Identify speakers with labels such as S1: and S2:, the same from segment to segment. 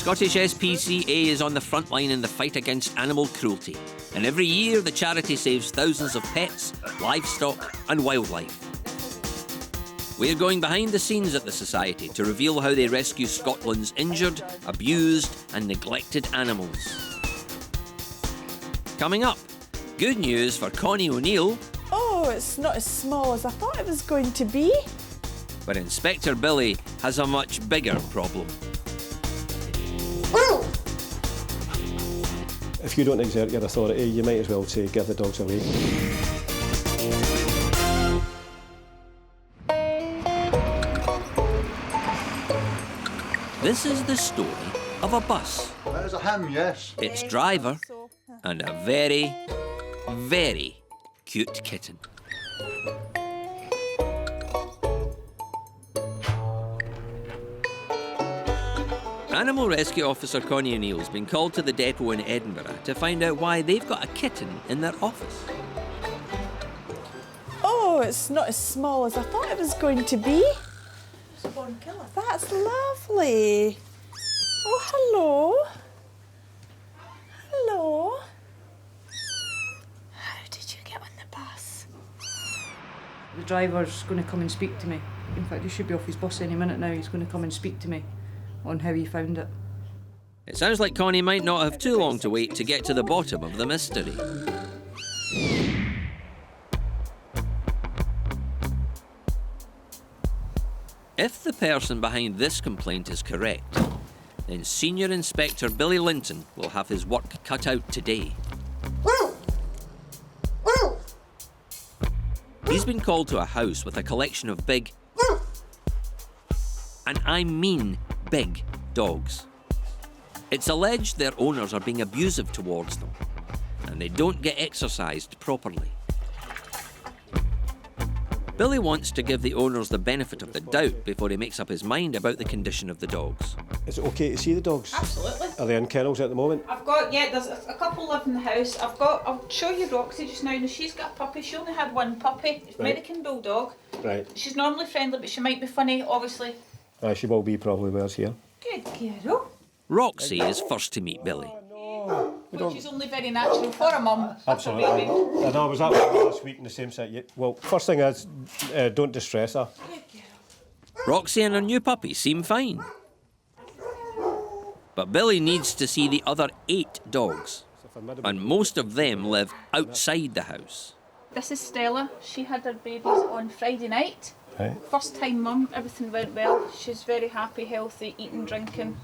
S1: Scottish SPCA is on the front line in the fight against animal cruelty, and every year the charity saves thousands of pets, livestock and wildlife. We're going behind the scenes at the Society to reveal how they rescue Scotland's injured, abused and neglected animals. Coming up, good news for Connie O'Neill.
S2: Oh, it's not as small as I thought it was going to be.
S1: But Inspector Billy has a much bigger problem.
S3: If you don't exert your authority, you might as well say, give the dogs away.
S1: This is the story of a bus,
S4: There's a ham, yes.
S1: its driver, and a very, very cute kitten. Animal Rescue Officer Connie O'Neill's been called to the depot in Edinburgh to find out why they've got a kitten in their office.
S2: Oh, it's not as small as I thought it was going to be. It's a born killer. That's lovely. Oh, hello. Hello. How did you get on the bus?
S5: The driver's going to come and speak to me. In fact, he should be off his bus any minute now. He's going to come and speak to me on how he found it.
S1: It sounds like Connie might not have too long to wait to get to the bottom of the mystery. If the person behind this complaint is correct, then Senior Inspector Billy Linton will have his work cut out today. He's been called to a house with a collection of big, and I mean big, dogs. It's alleged their owners are being abusive towards them, and they don't get exercised properly. Billy wants to give the owners the benefit of the doubt before he makes up his mind about the condition of the dogs.
S3: Is it okay to see the dogs?
S6: Absolutely.
S3: Are they in kennels at the moment?
S6: I've got, there's a couple live in the house. I'll show you Roxy just now. She's got a puppy. She only had one puppy. It's
S3: Right.
S6: American Bulldog.
S3: Right.
S6: She's normally friendly, but she might be funny, obviously.
S3: She will be probably where's here.
S6: Good girl.
S1: Roxy is first to meet Billy.
S6: Which is only very natural for a mum.
S3: Absolutely. And I was at last week in the same set. Well, first thing is, don't distress her.
S6: Good girl.
S1: Roxy and her new puppy seem fine. But Billy needs to see the other 8 dogs, and most of them live outside the house.
S6: This is Stella. She had her babies on Friday night.
S3: Right.
S6: First time mum, everything went well. She's very happy, healthy, eating, drinking.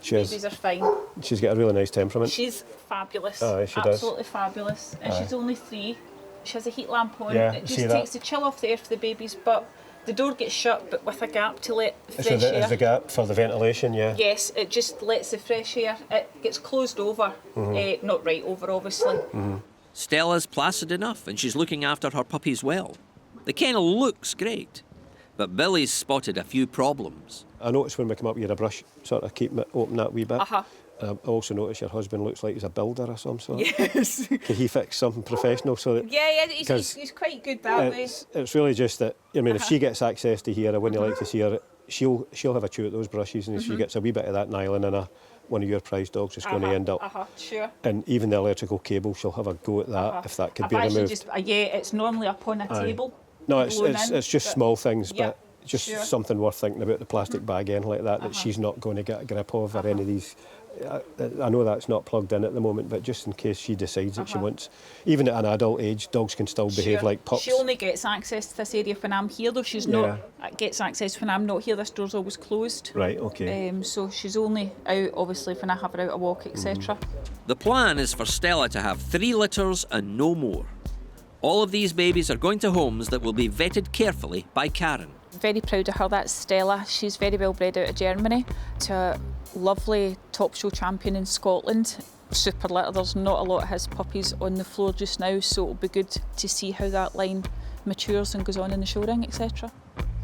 S6: Babies are fine.
S3: She's got a really nice temperament.
S6: She's fabulous.
S3: Aye, she does.
S6: Absolutely fabulous. And she's only 3. She has a heat lamp on.
S3: Yeah,
S6: it
S3: see
S6: just
S3: that.
S6: takes the chill off the air for the babies, but the door gets shut, but with a gap to let fresh
S3: So
S6: air.
S3: there's the gap for the ventilation, yeah.
S6: Yes, it just lets the fresh air. It gets closed over. Not right over, obviously.
S1: Stella's placid enough, and she's looking after her puppies well. The kennel looks great, but Billy's spotted a few problems.
S3: I noticed when we come up with a brush, sort of keep it open that wee bit.
S6: Uh-huh.
S3: I also noticed your husband looks like he's a builder of some sort.
S6: Yes.
S3: Can he fix something professional so that...
S6: Yeah, he's quite good that way.
S3: It's really just that, I mean, if she gets access to here, I wouldn't like to see her, she'll have a chew at those brushes, and if she gets a wee bit of that nylon in one of your prize dogs, it's going to end up...
S6: Sure.
S3: And even the electrical cable, she'll have a go at that if that could be removed.
S6: It's normally up on a table.
S3: No, it's just small things,
S6: yeah,
S3: but just
S6: sure.
S3: something worth thinking about, the plastic bag end like that, that she's not going to get a grip of, or any of these. I know that's not plugged in at the moment, but just in case she decides that she wants, even at an adult age, dogs can still behave like pups.
S6: She only gets access to this area when I'm here, though. She's not gets access when I'm not here. This door's always closed.
S3: Right, okay.
S6: So she's only out, obviously, when I have her out a walk, etc.
S1: The plan is for Stella to have 3 litters and no more. All of these babies are going to homes that will be vetted carefully by Karen.
S6: Very proud of her. That's Stella. She's very well bred out of Germany. To a lovely top show champion in Scotland. Super litter. There's not a lot of his puppies on the floor just now, so it'll be good to see how that line matures and goes on in the show ring, etc.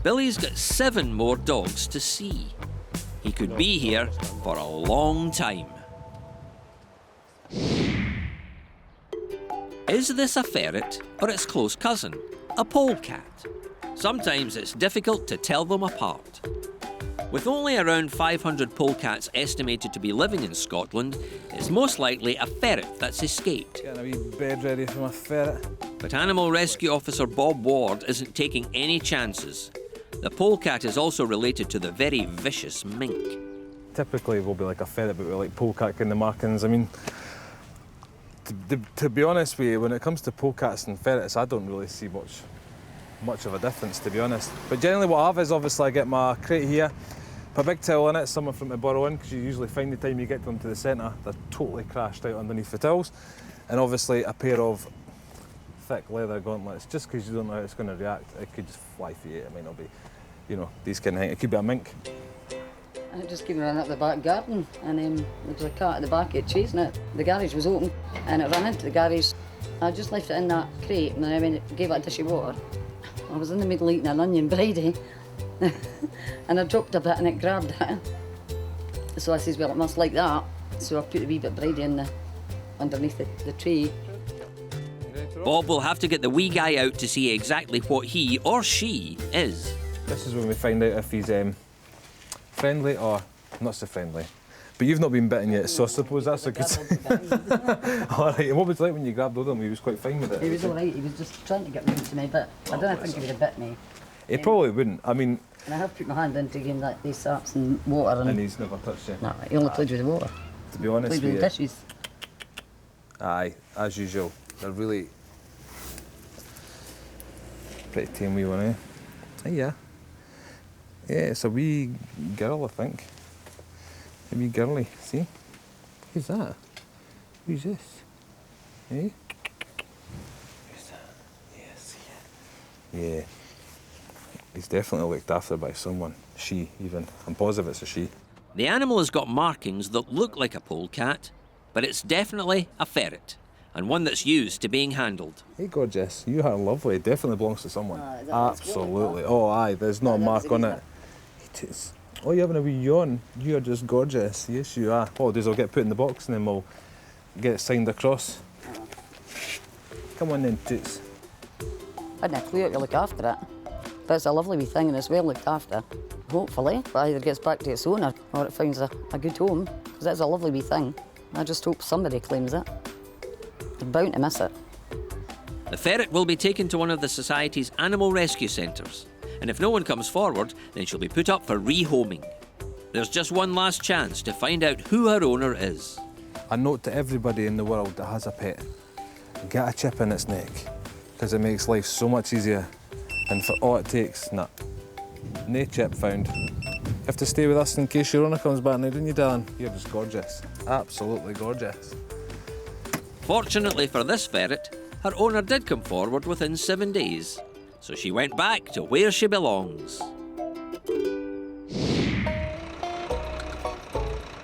S1: Billy's got 7 more dogs to see. He could be here for a long time. Is this a ferret or its close cousin, a polecat? Sometimes it's difficult to tell them apart. With only around 500 polecats estimated to be living in Scotland, it's most likely a ferret that's escaped.
S4: Getting a wee bed ready for my ferret.
S1: But Animal Rescue Officer Bob Ward isn't taking any chances. The polecat is also related to the very vicious mink.
S4: Typically we'll be like a ferret, but we're like polecat kind of markings. I mean, to be honest with you, when it comes to polecats and ferrets, I don't really see much of a difference, to be honest. But generally what I have is obviously I get my crate here, put a big towel in it, somewhere for them to burrow in, because you usually find the time you get them to the centre, they're totally crashed out underneath the towels. And obviously a pair of thick leather gauntlets, just because you don't know how it's going to react. It could just fly for you, it might not be, you know, these kind of things. It could be a mink.
S7: I just came running up the back garden and there was a cat at the back, it chasing it. The garage was open and it ran into the garage. I just left it in that crate and then I gave it a dish of water. I was in the middle eating an onion bridie and I dropped a bit and it grabbed it. So I says, well, it must like that. So I put a wee bit of bridie in underneath the tree.
S1: Bob will have to get the wee guy out to see exactly what he or she is.
S4: This is when we find out if he's friendly or not so friendly. But you've not been bitten yet, so I suppose that's a good sign. All right, and what was it like when you grabbed hold of him? He was quite fine with it.
S7: He was all right, he was just trying to get round to me, but I don't think he would have bit me.
S4: He probably wouldn't. I mean...
S7: And I have put my hand in to give him these saps and water.
S4: And he's never touched you?
S7: No, he only played with the water.
S4: To be honest
S7: Played
S4: with
S7: with
S4: you...
S7: the dishes.
S4: Aye, as usual. They're really... pretty tame wee one, eh? Hey, yeah. Yeah, it's a wee girl, I think. A wee girly, see? Who's that? Who's this? Eh? Who's that? Yes, yeah. Yeah. He's definitely looked after by someone. She, even. I'm positive it's a she.
S1: The animal has got markings that look like a polecat, but it's definitely a ferret, and one that's used to being handled.
S4: Hey, gorgeous. You are lovely. It definitely belongs to someone. Absolutely. Oh, aye, there's no mark on it. It is. Oh, you're having a wee yawn. You are just gorgeous. Yes, you are. What I'll do is I'll get put in the box and then we'll get it signed across. Come on then, Toots.
S7: I hadn't a clue how to look after it. But it's a lovely wee thing and it's well looked after. Hopefully, it either gets back to its owner or it finds a good home, because it's a lovely wee thing. I just hope somebody claims it. They're bound to miss it.
S1: The ferret will be taken to one of the Society's animal rescue centres, and if no one comes forward, then she'll be put up for rehoming. There's just one last chance to find out who her owner is.
S4: A note to everybody in the world that has a pet: get a chip in its neck, because it makes life so much easier. And for all it takes, no chip found. You have to stay with us in case your owner comes back now, don't you, darling? You're just gorgeous. Absolutely gorgeous.
S1: Fortunately for this ferret, her owner did come forward within 7 days, so she went back to where she belongs.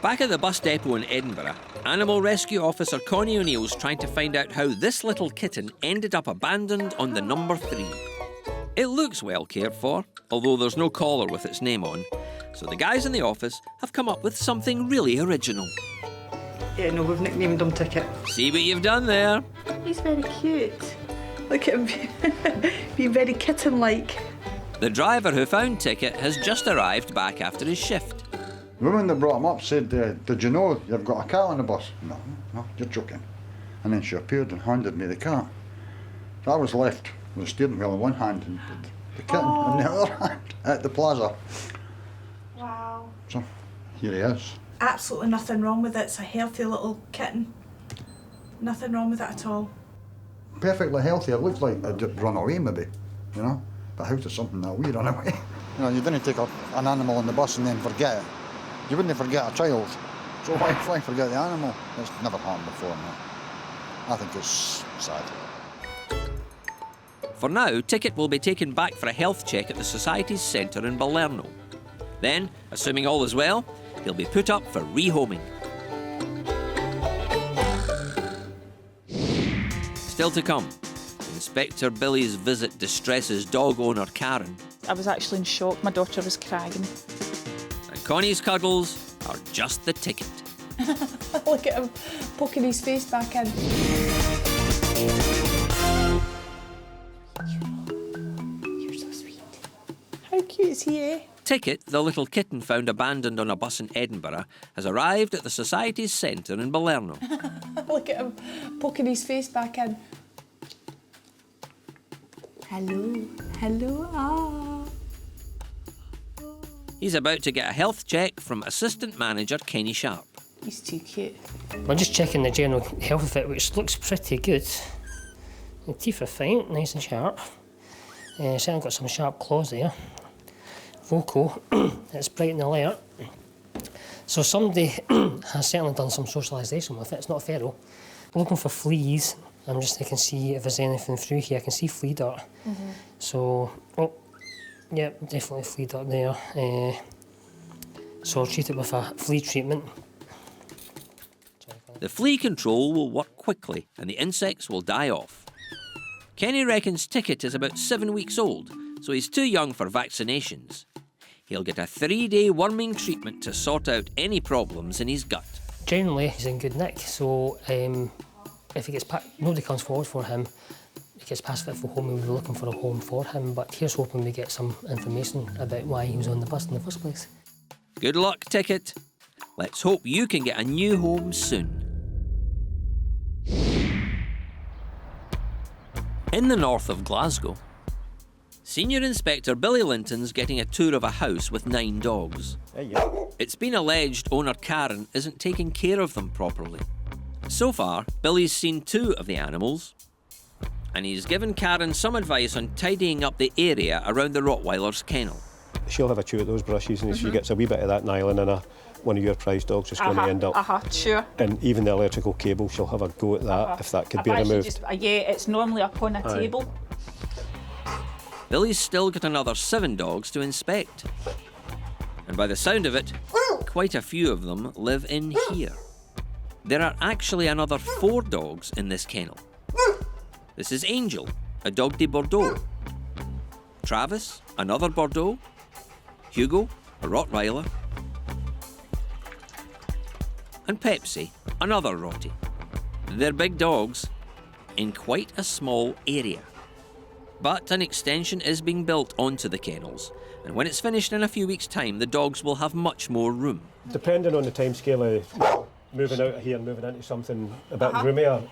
S1: Back at the bus depot in Edinburgh, Animal Rescue Officer Connie O'Neill's trying to find out how this little kitten ended up abandoned on the number 3. It looks well cared for, although there's no collar with its name on, so the guys in the office have come up with something really original.
S5: Yeah, no, we've nicknamed him Ticket.
S1: See what you've done there?
S2: He's very cute. Look at him being very kitten-like.
S1: The driver who found Ticket has just arrived back after his shift.
S8: The woman that brought him up said, did you know you've got a cat on the bus? No, you're joking. And then she appeared and handed me the cat. So I was left with the steering wheel in one hand and the kitten in the other hand at the plaza.
S2: Wow.
S8: So here he is.
S2: Absolutely nothing wrong with it. It's a healthy little kitten. Nothing wrong with it at all.
S8: Perfectly healthy. It looked like I'd run away maybe, you know? But how does something that wee run away? You know, you didn't take an animal on the bus and then forget it. You wouldn't forget a child. So why forget the animal? It's never happened before, no. I think it's sad.
S1: For now, Ticket will be taken back for a health check at the Society's centre in Balerno. Then, assuming all is well, he'll be put up for rehoming. Still to come, Inspector Billy's visit distresses dog owner Karen.
S6: I was actually in shock. My daughter was crying.
S1: And Connie's cuddles are just the ticket.
S2: Look at him poking his face back in. You're so sweet. How cute is he, eh?
S1: Ticket, the little kitten found abandoned on a bus in Edinburgh, has arrived at the Society's centre in Balerno.
S2: Look at him poking his face back in. Hello, hello, ah.
S1: He's about to get a health check from Assistant Manager Kenny Sharp.
S2: He's too cute.
S9: We're just checking the general health of it, which looks pretty good. The teeth are fine, nice and sharp. Certainly got some sharp claws there. Vocal, it's bright and alert. So somebody has certainly done some socialisation with it. It's not feral. I'm looking for fleas. I can see if there's anything through here. I can see flea dirt. So, yeah, definitely flea dirt there. So I'll treat it with a flea treatment.
S1: The flea control will work quickly and the insects will die off. Kenny reckons Ticket is about 7 weeks old, so he's too young for vaccinations. He'll get a 3-day worming treatment to sort out any problems in his gut.
S9: Generally, he's in good nick, so if he gets nobody comes forward for him, he gets passed fit for home, and we'll be looking for a home for him. But here's hoping we get some information about why he was on the bus in the first place.
S1: Good luck, Ticket. Let's hope you can get a new home soon. In the north of Glasgow, Senior Inspector Billy Linton's getting a tour of a house with 9 dogs. It's been alleged owner Karen isn't taking care of them properly. So far, Billy's seen 2 of the animals, and he's given Karen some advice on tidying up the area around the Rottweiler's kennel.
S3: She'll have a chew at those brushes, and if she gets a wee bit of that nylon in one of your prize dogs, it's going to end up.
S6: Sure.
S3: And even the electrical cable, she'll have a go at that if that could be removed.
S6: Yeah, it's normally up on a table.
S1: Billy's still got another 7 dogs to inspect. And by the sound of it, quite a few of them live in here. There are actually another 4 dogs in this kennel. This is Angel, a Dog de Bordeaux. Travis, another Bordeaux. Hugo, a Rottweiler. And Pepsi, another Rottie. They're big dogs in quite a small area. But an extension is being built onto the kennels, and when it's finished in a few weeks' time, the dogs will have much more room.
S3: Depending on the timescale of moving out of here and moving into something a bit roomier,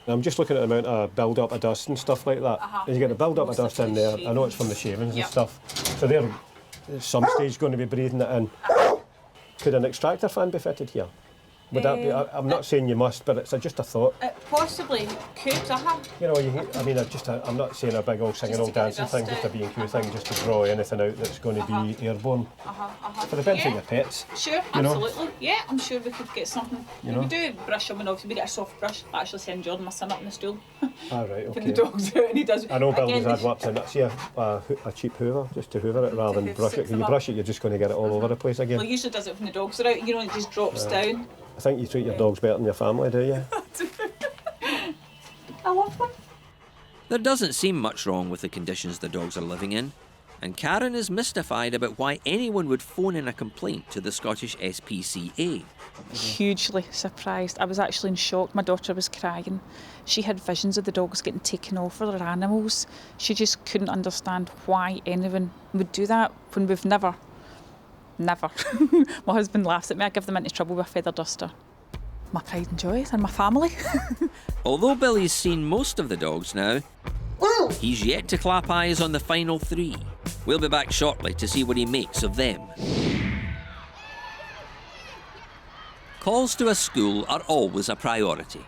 S3: I'm just looking at the amount of build-up of dust and stuff like that. And you get a build-up of dust in there. I know it's from the shavings and stuff. So they're at some stage going to be breathing it in. Could an extractor fan be fitted here? Would that be? I'm not saying you must, but it's just a thought.
S6: It possibly could,
S3: You know, I'm not saying a big old singing old dancing thing, just a B&Q thing, just to draw anything out that's going to be airborne. For the benefit of your pets.
S6: Sure, absolutely. Yeah, I'm sure we could get something. We do brush them, and obviously we get a soft brush. I actually send Jordan my son up on the stool.
S3: All right, okay.
S6: Put the dogs out and he does.
S3: I know Billy's had whaps in it. See a cheap hoover, just to hoover it rather than brush it. When you brush it, you're just going to get it all over the place again.
S6: Well, he usually does it when the dogs are out, it just drops down.
S3: I think you treat your dogs better than your family, do you?
S6: I love them.
S1: There doesn't seem much wrong with the conditions the dogs are living in, and Karen is mystified about why anyone would phone in a complaint to the Scottish SPCA.
S6: Hugely surprised. I was actually in shock. My daughter was crying. She had visions of the dogs getting taken over their animals. She just couldn't understand why anyone would do that when we've never. My husband laughs at me. I give them into trouble with a feather duster. My pride and joy and my family.
S1: Although Billy's seen most of the dogs now, he's yet to clap eyes on the final 3. We'll be back shortly to see what he makes of them. Calls to a school are always a priority.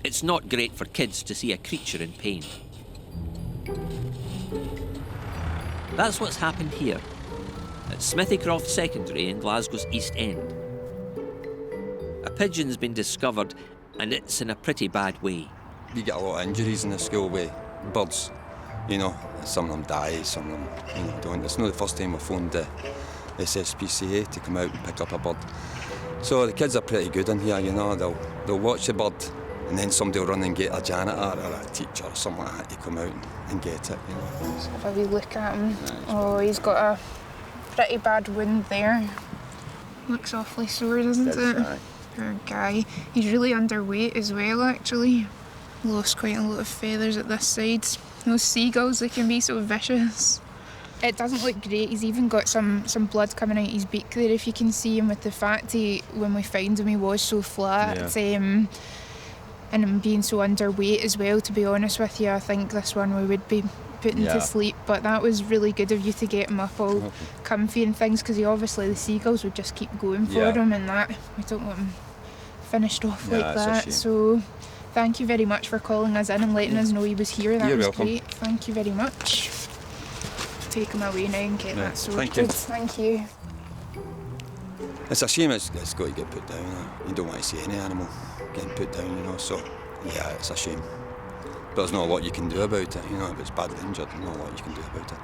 S1: It's not great for kids to see a creature in pain. That's what's happened here at Smithycroft Secondary in Glasgow's East End. A pigeon's been discovered and it's in a pretty bad way.
S10: We get a lot of injuries in the school with birds, some of them die, some of them don't. It's not the first time we've phoned the SPCA to come out and pick up a bird. So the kids are pretty good in here, they'll watch the bird and then somebody will run and get a janitor or a teacher or something like that to come out and get it.
S11: Have a wee look at him. Oh, he's got a pretty bad wound there. Looks awfully sore, doesn't it? Poor guy. He's really underweight as well, actually. Lost quite a lot of feathers at this side. Those seagulls, they can be so vicious. It doesn't look great. He's even got some blood coming out his beak there, if you can see him, with the fact when we found him he was so flat.
S4: Yeah.
S11: And him being so underweight as well, to be honest with you. I think this one we would be putting to sleep, but that was really good of you to get him up all comfy and things, because the seagulls would just keep going for him, and that we don't want him finished off like that. So thank you very much for calling us in and letting us know he was here. That was great. Thank you very much. Take him away now and get that sorted. Thank you.
S10: It's a shame it's got to get put down. You don't want to see any animal getting put down, you know, so yeah, it's a shame. But there's not a lot you can do about it, you know, if it's badly injured, there's not a lot you can do about it.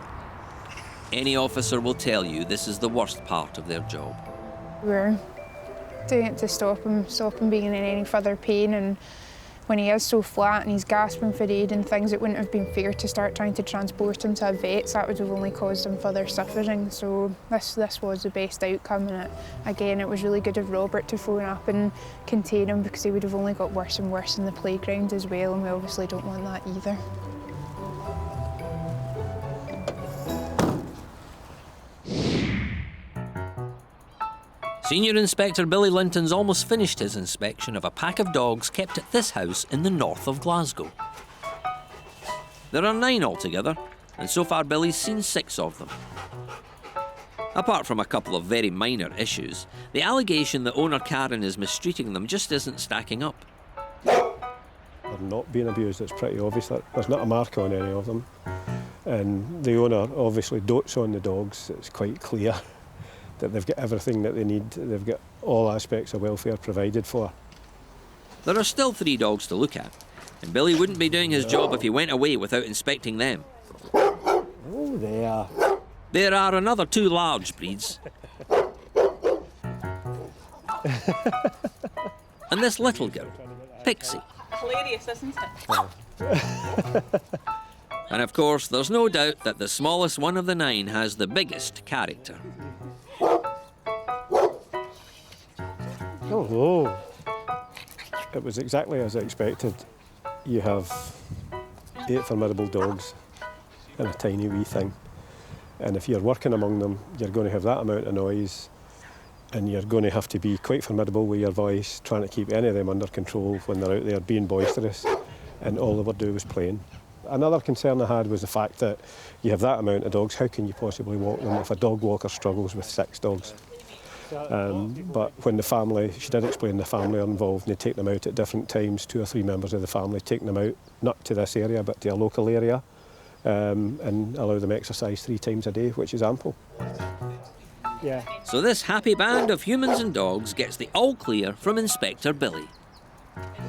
S1: Any officer will tell you this is the worst part of their job.
S11: We're doing it to stop him being in any further pain, and when he is so flat and he's gasping for aid and things, it wouldn't have been fair to start trying to transport him to a vet. That would have only caused him further suffering. So this was the best outcome, and it was really good of Robert to phone up and contain him, because he would have only got worse and worse in the playground as well, and we obviously don't want that either.
S1: Senior Inspector Billy Linton's almost finished his inspection of a pack of dogs kept at this house in the north of Glasgow. There are 9 altogether, and so far Billy's seen 6 of them. Apart from a couple of very minor issues, the allegation that owner Karen is mistreating them just isn't stacking up.
S3: They're not being abused, it's pretty obvious. There's not a mark on any of them. And the owner obviously dotes on the dogs. It's quite clear that they've got everything that they need. They've got all aspects of welfare provided for.
S1: There are still 3 dogs to look at, and Billy wouldn't be doing his job if he went away without inspecting them.
S3: Oh, there.
S1: There are another 2 large breeds. And this little girl, Pixie.
S6: Hilarious, isn't it?
S1: And of course, there's no doubt that the smallest one of the 9 has the biggest character.
S3: Oh, it was exactly as I expected. You have 8 formidable dogs and a tiny wee thing. And if you're working among them, you're going to have that amount of noise, and you're going to have to be quite formidable with your voice, trying to keep any of them under control when they're out there being boisterous, and all they would do was playing. Another concern I had was the fact that you have that amount of dogs, how can you possibly walk them if a dog walker struggles with 6 dogs? But when the family, she did explain the family are involved, and they take them out at different times, 2 or 3 members of the family taking them out, not to this area, but to a local area, and allow them exercise 3 times a day, which is ample. Yeah.
S1: So this happy band of humans and dogs gets the all clear from Inspector Billy.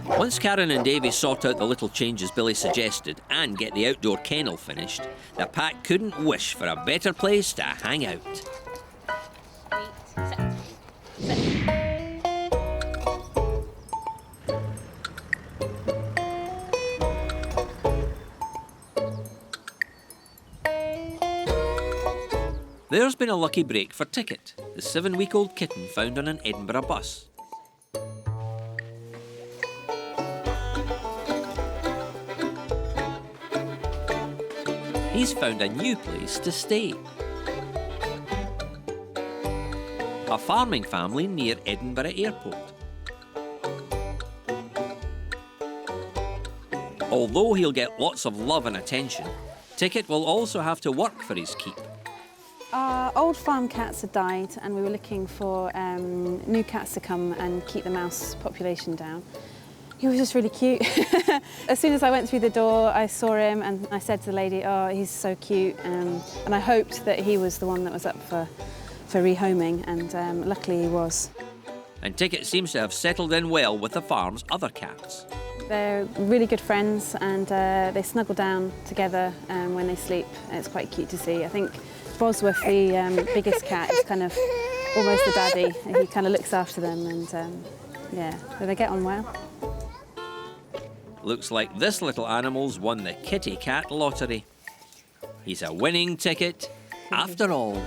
S1: Once Karen and Davy sort out the little changes Billy suggested and get the outdoor kennel finished, the pack couldn't wish for a better place to hang out. There's been a lucky break for Ticket, the 7-week-old kitten found on an Edinburgh bus. He's found a new place to stay. A farming family near Edinburgh Airport. Although he'll get lots of love and attention, Ticket will also have to work for his keep.
S12: Our old farm cats had died, and we were looking for new cats to come and keep the mouse population down. He was just really cute. As soon as I went through the door, I saw him and I said to the lady, "Oh, he's so cute." And I hoped that he was the one that was up for rehoming, and luckily he was.
S1: And Ticket seems to have settled in well with the farm's other cats.
S12: They're really good friends, and they snuggle down together when they sleep. It's quite cute to see. I think Bosworth, the biggest cat, is kind of almost the daddy, and he kind of looks after them, and yeah, so they get on well.
S1: Looks like this little animal's won the kitty cat lottery. He's a winning ticket after all.